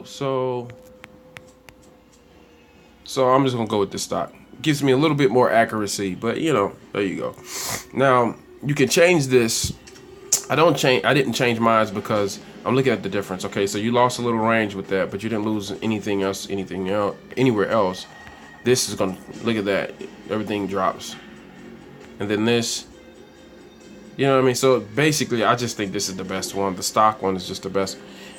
So I'm just gonna go with the stock. Gives me a little bit more accuracy, but you know, there you go. Now you can change this. I didn't change mine because I'm looking at the difference. Okay, so you lost a little range with that, but you didn't lose anything else, anywhere else. This is gonna, look at that. Everything drops, and then this. You know what I mean? So basically, I just think this is the best one. The stock one is just the best.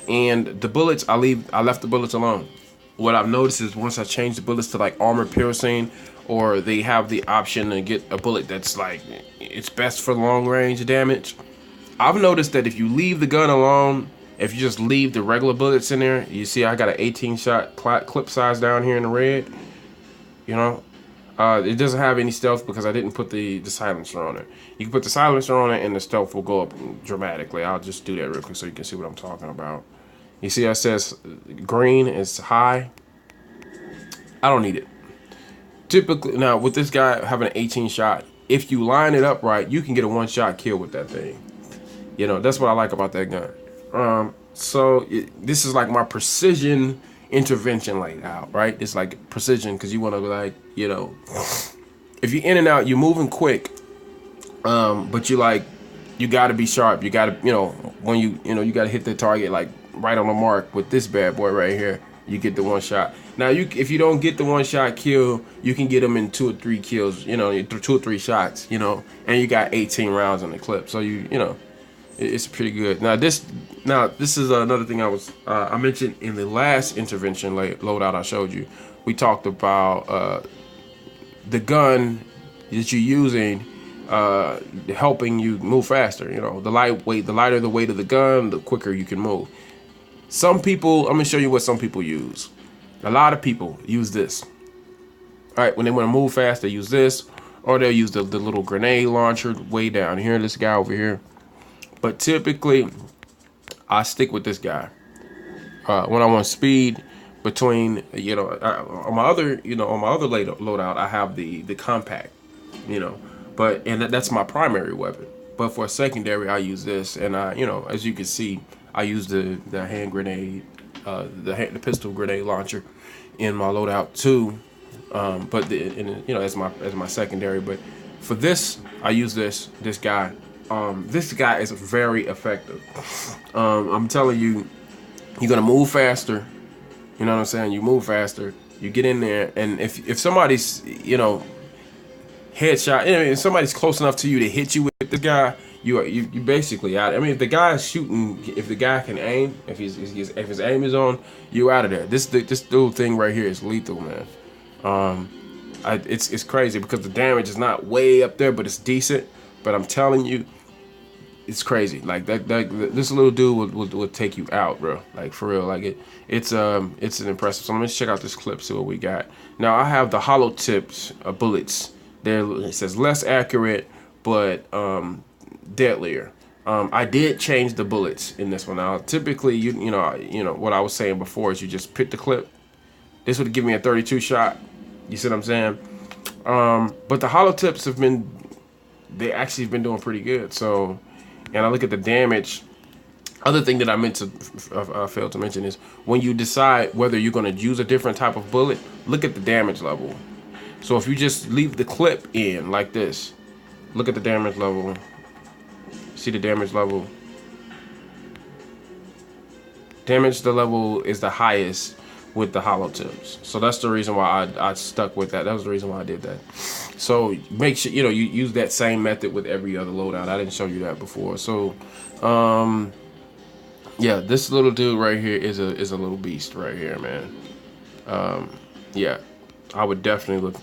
And the bullets, I left the bullets alone. What I've noticed is once I change the bullets to like armor piercing, or they have the option to get a bullet that's like, it's best for long range damage. I've noticed that if you leave the gun alone, if you just leave the regular bullets in there, you see I got an 18 shot clip size down here in the red. You know, it doesn't have any stealth because I didn't put the silencer on it. You can put the silencer on it and the stealth will go up dramatically. I'll just do that real quick so you can see what I'm talking about. You see, it says green is high. I don't need it. Typically, now with this guy having an 18 shot, if you line it up right, you can get a one-shot kill with that thing. You know, that's what I like about that gun. This is like my precision intervention laid out, right? It's like precision because you want to, like, you know, if you're in and out, you're moving quick, but you got to be sharp. You got to, you know, when you got to hit the target like right on the mark. With this bad boy right here, you get the one shot. Now, if you don't get the one shot kill, you can get them in 2 or 3 kills, you know, 2 or 3 shots, you know, and you got 18 rounds in the clip. So you know, it's pretty good. Now this is another thing I mentioned in the last intervention loadout I showed you. We talked about the gun that you're using helping you move faster. You know, the lighter the weight of the gun, the quicker you can move. Some people, I'm gonna show you what some people use. A lot of people use this. All right, when they want to move fast, they use this, or they'll use the little grenade launcher way down here. This guy over here. But typically, I stick with this guy when I want speed. Between, you know, on my other loadout, I have the compact, you know, and that's my primary weapon. But for a secondary, I use this, and you know, as you can see, I use the hand grenade, the pistol grenade launcher in my loadout too. You know, as my secondary. But for this, I use this guy. This guy is very effective. I'm telling you, you're gonna move faster. You know what I'm saying? You move faster. You get in there, and if somebody's, you know, headshot, if somebody's close enough to you to hit you with the guy, you basically out. I mean, if the guy's shooting, if the guy can aim, if his aim is on, you out of there. This little thing right here is lethal, man. It's crazy because the damage is not way up there, but it's decent. But I'm telling you, it's crazy. Like this little dude will take you out, bro. Like, for real. Like it's an impressive. So let me check out this clip, see what we got. Now I have the hollow tips bullets. It says less accurate, but deadlier. I did change the bullets in this one. Now typically, you know what I was saying before is you just pick the clip. This would give me a 32 shot. You see what I'm saying? But the hollow tips have been doing pretty good. So, and I look at the damage. Other thing that I meant to fail to mention is when you decide whether you're going to use a different type of bullet, look at the damage level. So if you just leave the clip in like this, look at the damage level. See the damage level? Damage the level is the highest with the hollow tips. So that's the reason why I stuck with that. That was the reason why I did that. So make sure, you know, you use that same method with every other loadout. I didn't show you that before. So yeah, this little dude right here is a little beast right here, man. Yeah, I would definitely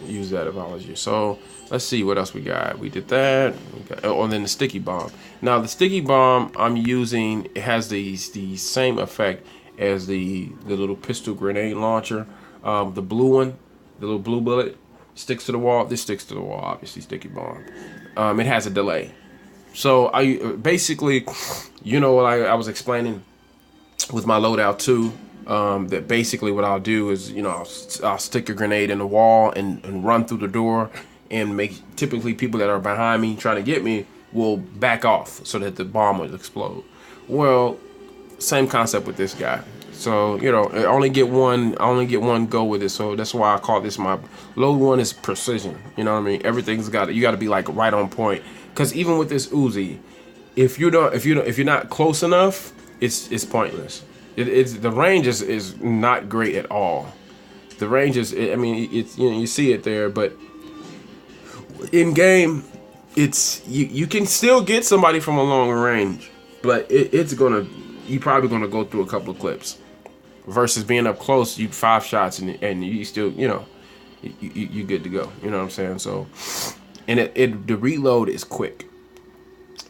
use that if I was you. So let's see what else we got. We did that. And then the sticky bomb. Now the sticky bomb I'm using, it has the same effect as the little pistol grenade launcher. The blue one, the little blue bullet, sticks to the wall. This sticks to the wall, obviously, sticky bomb. It has a delay. So I basically, you know what I was explaining with my loadout too, that basically what I'll do is, you know, I'll stick a grenade in the wall and run through the door, and typically people that are behind me trying to get me will back off so that the bomb will explode. Well, same concept with this guy. So, you know, I only get one go with it. So that's why I call this my load one is precision. You know what I mean? Everything's you got to be like right on point. Cause even with this Uzi, if you're not close enough, it's pointless. It's the range is not great at all. The range is, I mean, it's, you know, you see it there, but in game, it's you can still get somebody from a long range, but you're probably gonna go through a couple of clips. Versus being up close, you 5 shots and you still, you know, you good to go. You know what I'm saying? So, and the reload is quick.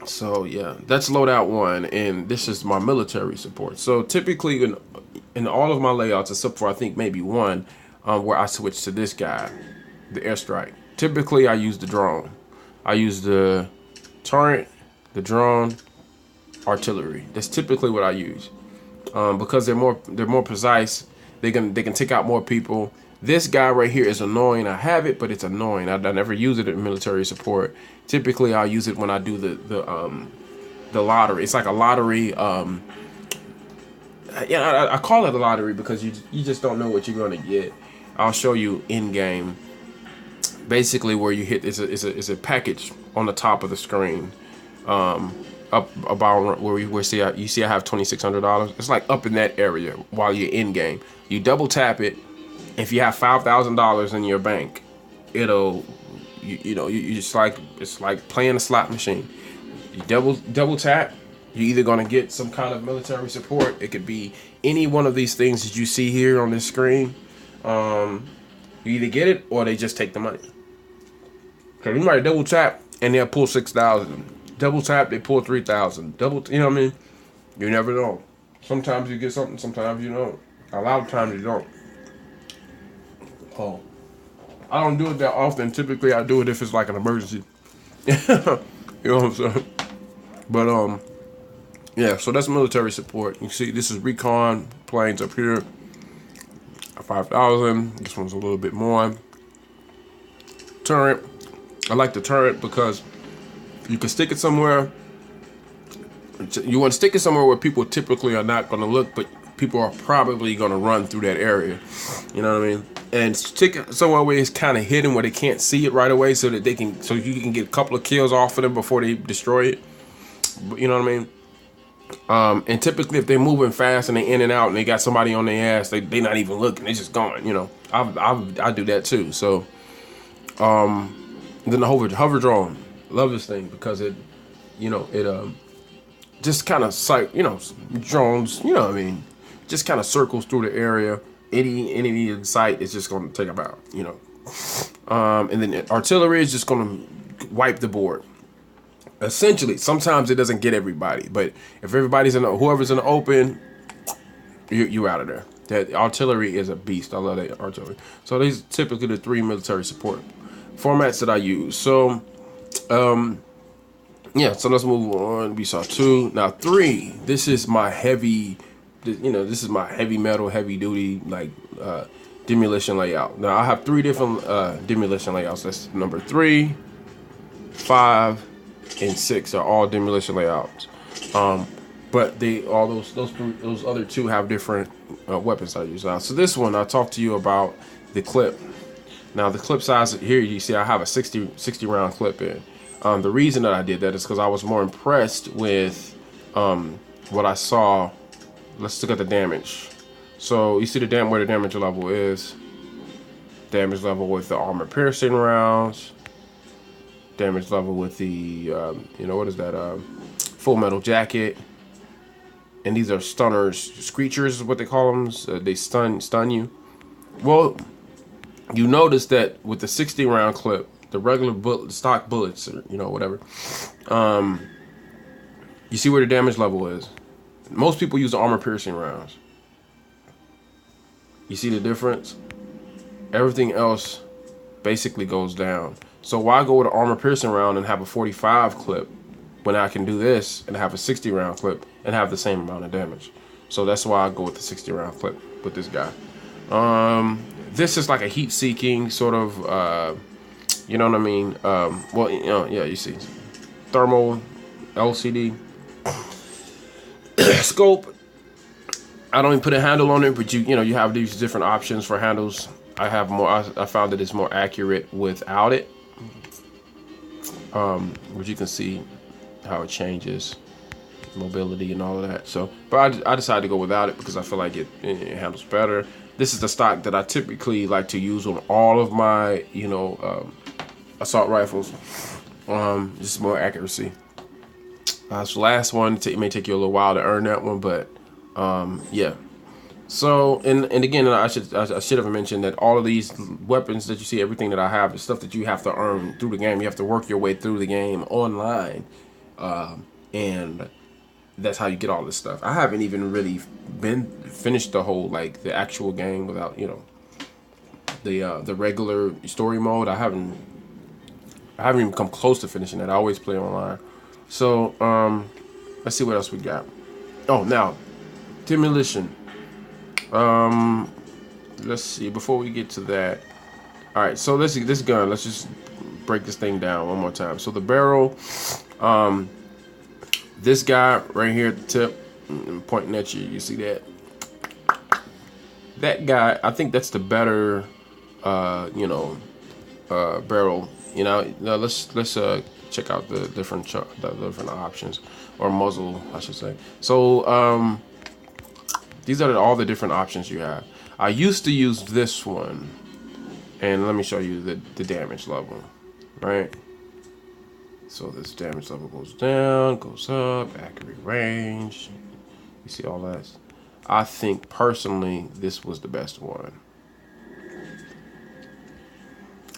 So yeah, that's loadout 1, and this is my military support. So typically in all of my layouts, except for I think maybe one, where I switch to this guy, the airstrike. Typically I use the drone. I use the turret, the drone, artillery. That's typically what I use. Because they're more precise. They can take out more people. This guy right here is annoying. I have it, but it's annoying. I never use it in military support. Typically, I'll use it when I do the lottery. It's like a lottery. Yeah, I call it a lottery because you just don't know what you're gonna get. I'll show you in game. Basically, where you hit is a package on the top of the screen. Up about where you see I have $2,600. It's like up in that area while you're in game. You double tap it. If you have $5,000 in your bank, it'll you just like it's like playing a slot machine. You double tap. You're either gonna get some kind of military support. It could be any one of these things that you see here on this screen. You either get it or they just take the money. Cause you might double tap and they'll pull 6,000. Double tap, they pull 3,000. You know what I mean? You never know. Sometimes you get something, sometimes you don't. A lot of times you don't. Oh, I don't do it that often. Typically, I do it if it's like an emergency. You know what I'm saying? But yeah. So that's military support. You see, this is recon planes up here. 5,000. This one's a little bit more. Turret. I like the turret because you can stick it somewhere. You want to stick it somewhere where people typically are not going to look, but people are probably going to run through that area. You know what I mean? And stick it somewhere where it's kind of hidden, where they can't see it right away, so that so you can get a couple of kills off of them before they destroy it. You know what I mean? And typically, if they're moving fast and they in and out, and they got somebody on their ass, they not even looking. They just gone. You know, I do that too. So, then the hover drone. Love this thing because it just kind of drones, you know what I mean, just kind of circles through the area. Any in sight is just going to take them out, you know. And then artillery is just going to wipe the board. Essentially, sometimes it doesn't get everybody, but if everybody's whoever's in the open, you're out of there. That artillery is a beast. I love that artillery. So these are typically the 3 military support formats that I use. So yeah, so let's move on. We saw 2. Now 3, this is my heavy, this is my heavy metal, heavy duty, like demolition layout. Now I have 3 different demolition layouts. That's number 3, 5, and 6 are all demolition layouts. But those other 2 have different weapons I use. Now, so this one I talked to you about the clip. Now the clip size here, you see I have a 60 round clip in. The reason that I did that is because I was more impressed with what I saw. Let's look at the damage. So you see where the damage level is. Damage level with the armor piercing rounds. Damage level with the what is that? Full metal jacket. And these are stunners, screechers is what they call them. They stun you. Well, you notice that with the 60 round clip, the regular stock bullets, or whatever, you see where the damage level is. Most people use the armor piercing rounds. You see the difference? Everything else basically goes down. So why go with an armor piercing round and have a 45 clip when I can do this and have a 60 round clip and have the same amount of damage? So that's why I go with the 60 round clip with this guy. This is like a heat seeking sort of, you know what I mean? Well, yeah, you see, thermal LCD scope. I don't even put a handle on it, but you know, you have these different options for handles. I have more. I found that it's more accurate without it. Which you can see how it changes mobility and all of that. So, but I decided to go without it because I feel like it handles better. This is the stock that I typically like to use on all of my, you know, assault rifles. Just more accuracy. So last one, it may take you a little while to earn that one, but yeah. So and again, I should have mentioned that all of these weapons that you see, everything that I have, is stuff that you have to earn through the game. You have to work your way through the game online, and that's how you get all this stuff. I haven't even really finished the whole, like, the actual game without, you know, the regular story mode. I haven't even come close to finishing that. I always play online. So let's see what else we got. Oh, now demolition. Let's see, before we get to that. All right, so this gun, let's just break this thing down one more time. So the barrel, this guy right here at the tip, I'm pointing at you, you see that? That guy, I think that's the better, you know, barrel. You know, let's check out the different options, or muzzle, I should say. So these are all the different options you have. I used to use this one, and let me show you the damage level, right? So this damage level goes down, goes up, accurate range. You see all that? I think personally this was the best one.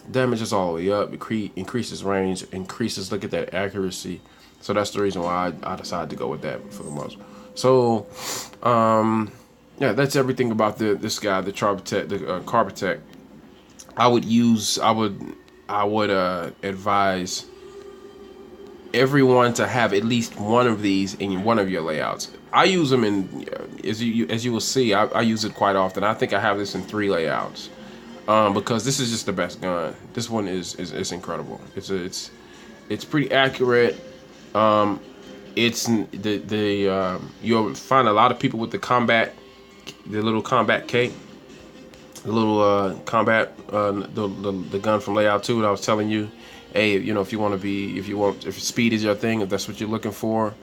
Damage is all the way up, increases range, increases, look at that accuracy. So that's the reason why I decided to go with that for the most. So yeah, that's everything about this guy, the Carbotech. I would advise everyone to have at least one of these in one of your layouts. I use them in, as you will see, I use it quite often. I think I have this in 3 layouts, because this is just the best gun. This one is incredible. It's pretty accurate. It's you'll find a lot of people with the little combat K, the little combat, the gun from layout 2 that I was telling you. Hey, you know, if speed is your thing, if that's what you're looking for,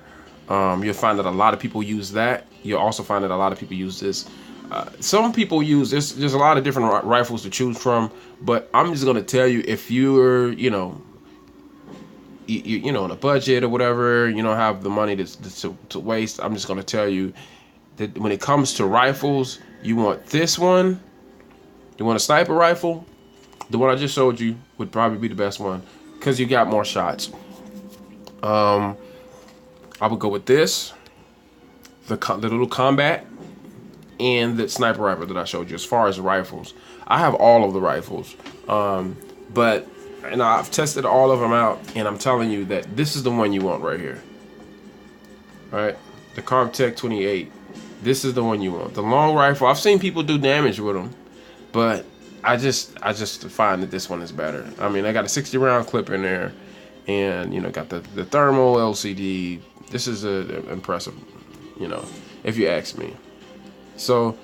you'll find that a lot of people use that. You'll also find that a lot of people use this. Some people use this. There's a lot of different rifles to choose from, but I'm just gonna tell you, if you're, you know, on a budget or whatever, you don't have the money to waste, I'm just gonna tell you that when it comes to rifles, you want this one. You want a sniper rifle? The one I just showed you would probably be the best one, because you got more shots. I would go with this, the little combat, and the sniper rifle that I showed you. As far as rifles, I have all of the rifles, but I've tested all of them out, and I'm telling you that this is the one you want right here. All right, the Carbotech 28. This is the one you want. The long rifle, I've seen people do damage with them, but I just find that this one is better. I mean, I got a 60 round clip in there, and, you know, got the thermal LCD. This is impressive, you know, if you ask me. So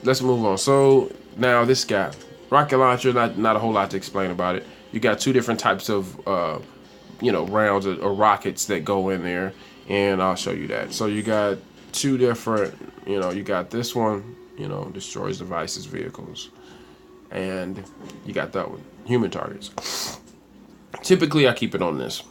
let's move on. So now this guy, rocket launcher, not a whole lot to explain about it. You got 2 different types of you know, rounds or rockets that go in there, and I'll show you that. So you got 2 different, you know, you got this one, you know, destroys devices, vehicles, and you got that one, human targets. Typically I keep it on this.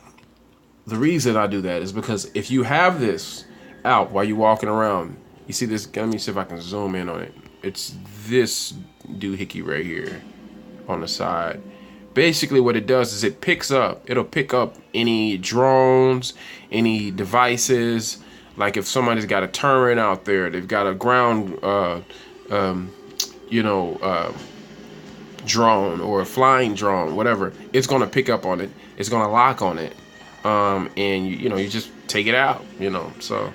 The reason I do that is because if you have this out while you're walking around, you see this, let me see if I can zoom in on it. It's this doohickey right here on the side. Basically what it does is it'll pick up any drones, any devices. Like if somebody's got a turret out there, they've got a ground you know, drone or a flying drone, whatever, it's gonna pick up on it, it's gonna lock on it, and you know, you just take it out, you know. So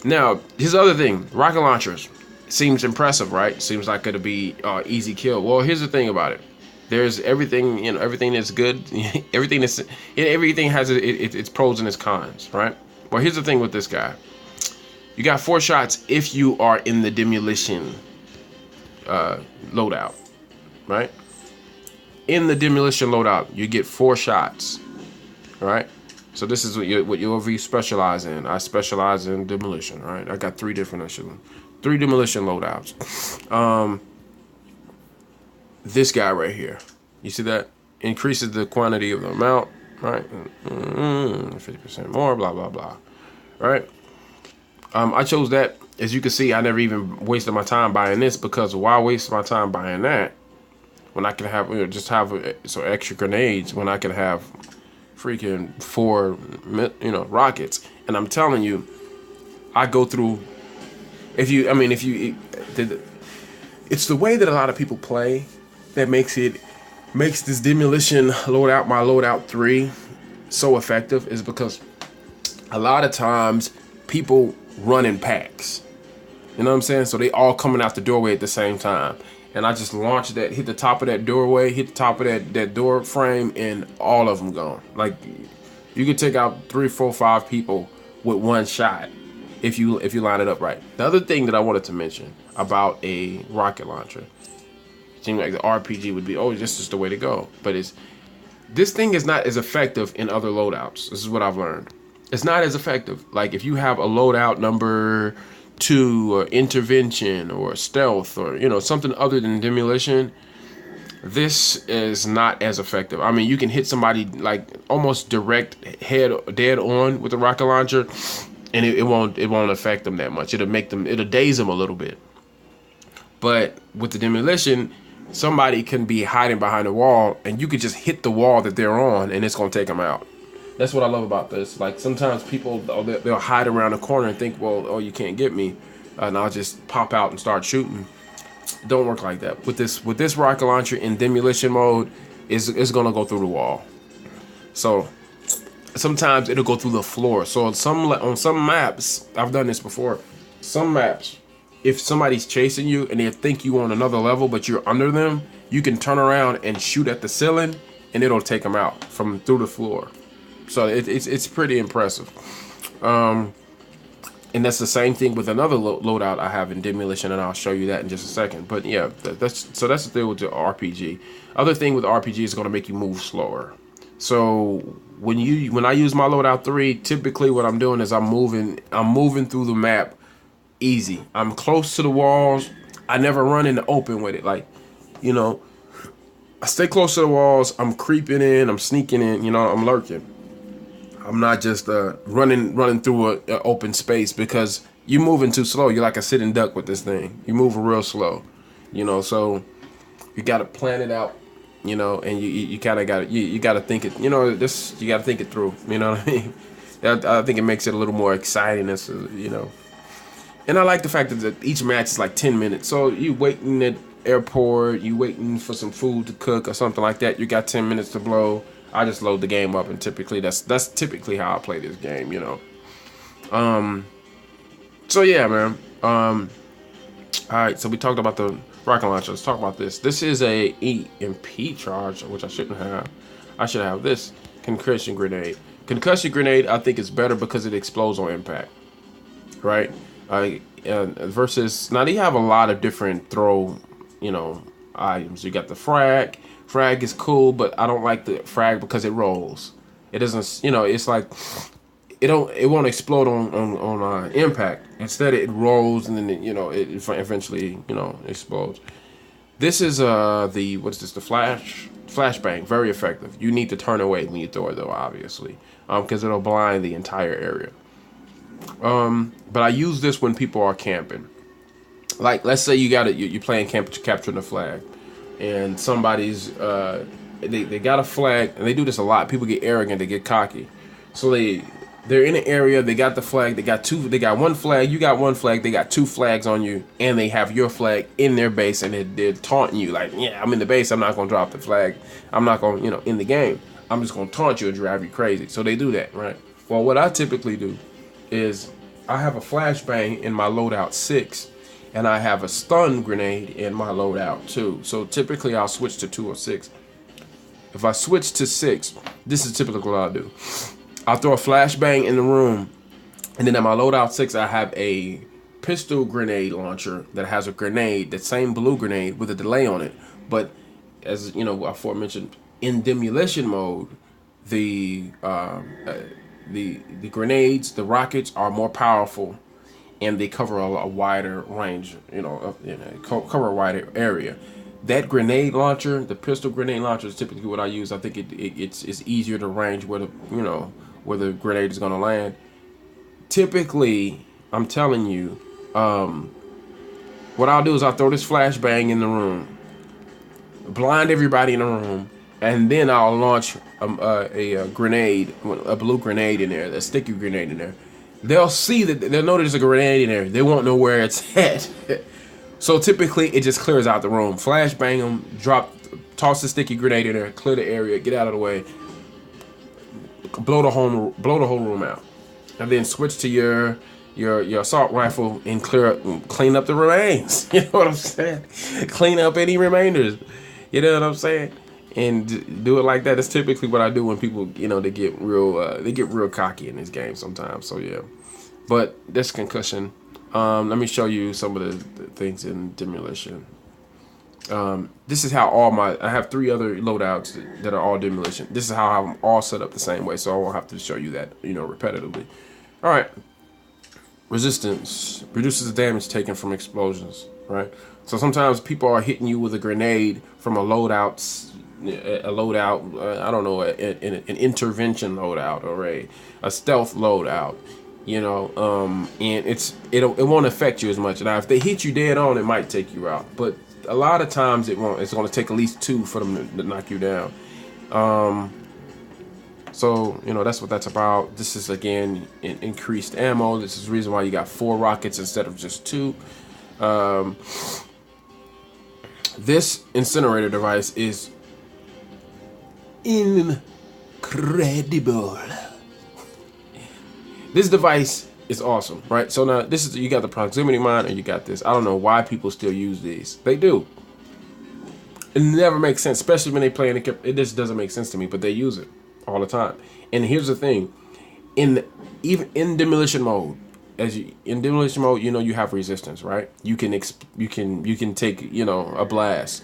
now here's the other thing, rocket launchers seems impressive, right? Seems like it'll be easy kill. Well, here's the thing about it, there's everything, you know, everything that's good, everything has its pros and its cons, right? Well, here's the thing with this guy. You got 4 shots if you are in the demolition loadout, right? In the demolition loadout, you get 4 shots, right? So this is what you specialize in. I specialize in demolition, right? I got 3 demolition loadouts. This guy right here, you see that? Increases the quantity of the amount, right? 50% more, blah, blah, blah, right? I chose that. As you can see, I never even wasted my time buying this, because why waste my time buying that when I can have, just have some extra grenades, when I can have freaking 4, rockets. And I'm telling you, I go through, it's the way that a lot of people play that makes this demolition loadout, my loadout 3, so effective, is because a lot of times people run in packs. You know what I'm saying? So they all coming out the doorway at the same time. And I just launch that, hit the top of that doorway, hit the top of that door frame, and all of them gone. Like, you could take out 3, 4, 5 people with 1 shot if you line it up right. The other thing that I wanted to mention about a rocket launcher, it seems like the RPG would be, oh, this is the way to go. But this thing is not as effective in other loadouts. This is what I've learned. It's not as effective. Like, if you have a loadout number 2 or intervention or stealth or something other than demolition, this is not as effective. I mean, you can hit somebody like almost direct dead on with the rocket launcher, and it won't affect them that much. It'll daze them a little bit. But with the demolition, somebody can be hiding behind a wall, and you could just hit the wall that they're on, and it's gonna take them out. That's what I love about this. Like, sometimes people, they'll hide around the corner and think, well, oh, you can't get me, and I'll just pop out and start shooting. Don't work like that. With this rocket launcher in demolition mode, it's gonna go through the wall. So sometimes it'll go through the floor. So on some maps, I've done this before. Some maps, if somebody's chasing you and they think you on another level but you're under them, you can turn around and shoot at the ceiling, and it'll take them out from through the floor. So it's pretty impressive. And that's the same thing with another loadout I have in demolition, and I'll show you that in just a second. But yeah, that's the thing with the RPG. Other thing with RPG is going to make you move slower. So when I use my loadout 3, typically what I'm doing is I'm moving through the map easy. I'm close to the walls. I never run in the open with it. Like, I stay close to the walls. I'm creeping in. I'm sneaking in. I'm lurking. I'm not just running through an open space, because you're moving too slow. You're like a sitting duck with this thing. You move real slow, so you got to plan it out, and you kind of got you got to think it, you got to think it through. You know what I mean? I think it makes it a little more exciting, And I like the fact that each match is like 10 minutes. So you waiting at airport, you waiting for some food to cook or something like that. You got 10 minutes to blow. I just load the game up, and typically that's typically how I play this game, So yeah, man. All right, so we talked about the rocket launcher. Let's talk about this. This is a EMP charge, which I shouldn't have. I should have this concussion grenade. Concussion grenade, I think, is better because it explodes on impact, right? Versus, now they have a lot of different throw, items. You got the frag. Frag is cool, but I don't like the frag because it rolls. It doesn't, it's like it won't explode on impact. Instead, it rolls, and then it eventually explodes. This is the flashbang. Very effective. You need to turn away when you throw it, though, obviously, because it'll blind the entire area. But I use this when people are camping. Like, let's say you're playing capturing the flag, and somebody's they got a flag, and they do this a lot. People get arrogant, they get cocky, so they're in an area, they got the flag, they got one flag, you got one flag, they got 2 flags on you, and they have your flag in their base, and they're taunting you like, yeah, I'm in the base, I'm not gonna drop the flag, I'm not gonna in the game, I'm just gonna taunt you and drive you crazy. So they do that, right? Well, what I typically do is I have a flashbang in my loadout 6, and I have a stun grenade in my loadout 2. So typically I'll switch to 2 or 6. If I switch to 6, this is typically what I'll do. I'll throw a flashbang in the room, And then at my loadout 6, I have a pistol grenade launcher that has a grenade, that same blue grenade with a delay on it. But as you know, aforementioned, in demolition mode, the grenades, the rockets are more powerful, and they cover a wider range. Cover a wider area. That grenade launcher, the pistol grenade launcher, is typically what I use. I think it's easier to range where the grenade is going to land. Typically, I'm telling you, what I'll do is I'll throw this flashbang in the room, blind everybody in the room, and then I'll launch a grenade, a blue grenade in there, a sticky grenade in there. They'll see that, they'll know there's a grenade in there. They won't know where it's at. So typically, it just clears out the room. Flashbang them, toss the sticky grenade in there, clear the area, get out of the way, blow the whole room out, and then switch to your assault rifle and clean up the remains. You know what I'm saying? Clean up any remainders. You know what I'm saying? And do it like that. That's typically what I do when people, they get real cocky in this game sometimes. So yeah, but that's concussion. Let me show you some of the things in demolition. This is how I have 3 other loadouts that are all demolition. This is how I have them all set up the same way, so I won't have to show you that, repetitively. All right. Resistance reduces the damage taken from explosions, right? So sometimes people are hitting you with a grenade from a loadout, I don't know, an intervention loadout or a stealth loadout, and it won't affect you as much. Now, if they hit you dead on, it might take you out, but a lot of times it won't. It's going to take at least 2 for them to knock you down. So, that's what that's about. This is, again, increased ammo. This is the reason why you got 4 rockets instead of just 2. This incinerator device is incredible. This device is awesome, right? So now you got the proximity mine and you got this. I don't know why people still use these. They do. It never makes sense, especially when they play in it just doesn't make sense to me, but they use it all the time. And here's the thing, even in demolition mode, you have resistance, right? You can take, a blast.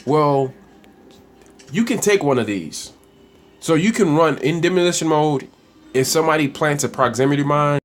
Well, you can take one of these. So you can run in demolition mode. If somebody plants a proximity mine,